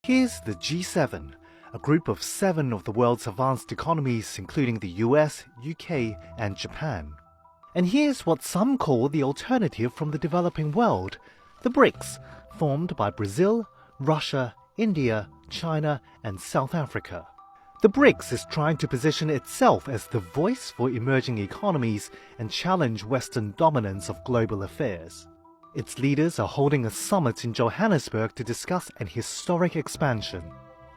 Here's the G7, a group of 7 of the world's advanced economies including the US, UK and Japan. And here's what some call the alternative from the developing world, the BRICS, formed by Brazil, Russia, India, China and South Africa. The BRICS is trying to position itself as the voice for emerging economies and challenge Western dominance of global affairs. Its leaders are holding a summit in Johannesburg to discuss an historic expansion.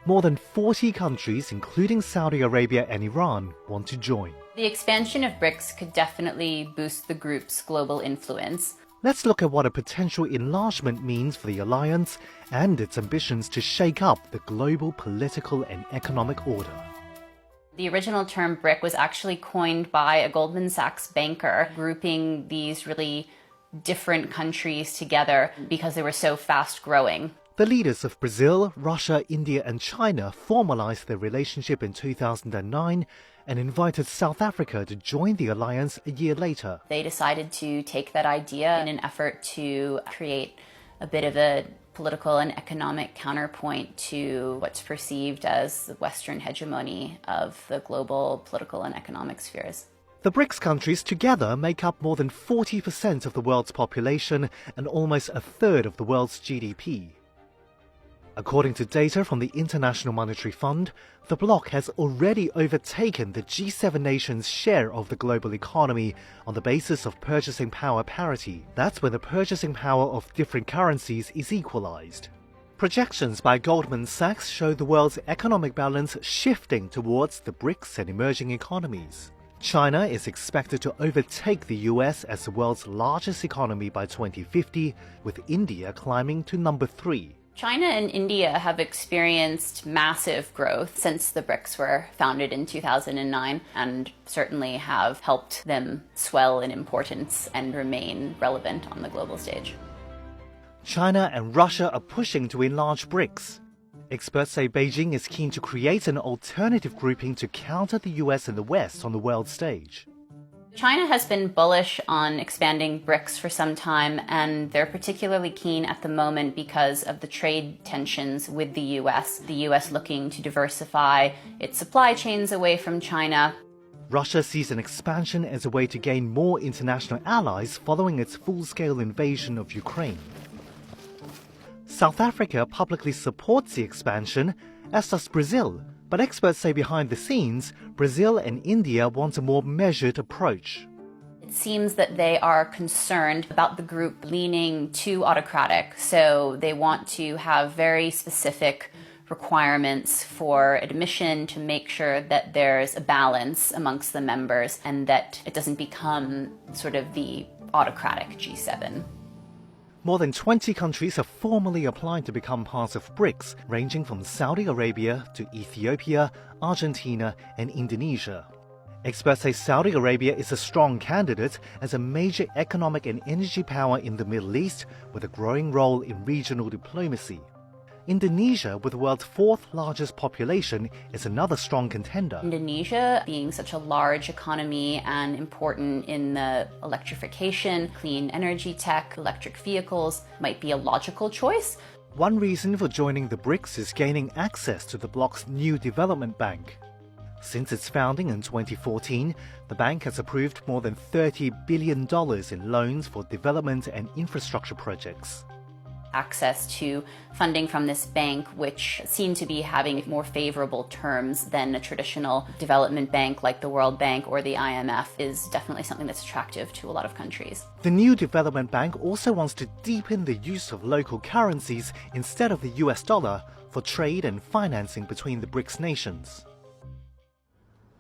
More than 40 countries, including Saudi Arabia and Iran, want to join. The expansion of BRICS could definitely boost the group's global influence. Let's look at what a potential enlargement means for the alliance and its ambitions to shake up the global political and economic order. The original term BRIC was actually coined by a Goldman Sachs banker, grouping these really different countries together because they were so fast growing. The leaders of Brazil, Russia, India and China formalized their relationship in 2009 and invited South Africa to join the alliance a year later. They decided to take that idea in an effort to create a bit of a political and economic counterpoint to what's perceived as the Western hegemony of the global political and economic spheres. The BRICS countries together make up more than 40% of the world's population and almost a third of the world's GDP. According to data from the International Monetary Fund, the bloc has already overtaken the G7 nations' share of the global economy on the basis of purchasing power parity. That's when the purchasing power of different currencies is equalized. Projections by Goldman Sachs show the world's economic balance shifting towards the BRICS and emerging economies. China is expected to overtake the US as the world's largest economy by 2050, with India climbing to number 3. China and India have experienced massive growth since the BRICS were founded in 2009 and certainly have helped them swell in importance and remain relevant on the global stage. China and Russia are pushing to enlarge BRICS. Experts say Beijing is keen to create an alternative grouping to counter the US and the West on the world stage. China has been bullish on expanding BRICS for some time, and they're particularly keen at the moment because of the trade tensions with the US. The US looking to diversify its supply chains away from China. Russia sees an expansion as a way to gain more international allies following its full-scale invasion of Ukraine. South Africa publicly supports the expansion, as does Brazil, but experts say behind the scenes, Brazil and India want a more measured approach. It seems that they are concerned about the group leaning too autocratic, so they want to have very specific requirements for admission to make sure that there's a balance amongst the members and that it doesn't become sort of the autocratic G7. More than 20 countries have formally applied to become part of BRICS, ranging from Saudi Arabia to Ethiopia, Argentina and Indonesia. Experts say Saudi Arabia is a strong candidate as a major economic and energy power in the Middle East with a growing role in regional diplomacy. Indonesia, with the world's 4th largest population, is another strong contender. Indonesia, being such a large economy and important in the electrification, clean energy tech, electric vehicles, might be a logical choice. One reason for joining the BRICS is gaining access to the bloc's new development bank. Since its founding in 2014, the bank has approved more than $30 billion in loans for development and infrastructure projects. Access to funding from this bank, which seem to be having more favorable terms than a traditional development bank like the World Bank or the IMF, is definitely something that's attractive to a lot of countries. The new development bank also wants to deepen the use of local currencies instead of the US dollar for trade and financing between the BRICS nations.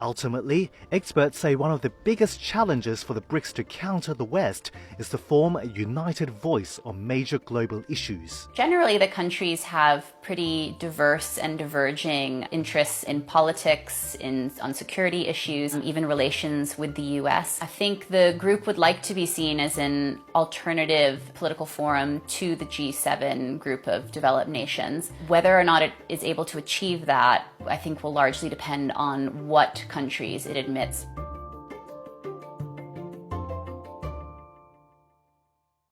Ultimately, experts say one of the biggest challenges for the BRICS to counter the West is to form a united voice on major global issues. Generally, the countries have pretty diverse and diverging interests in politics, on security issues, and even relations with the US. I think the group would like to be seen as an alternative political forum to the G7 group of developed nations. Whether or not it is able to achieve that, I think will largely depend on what countries it admits.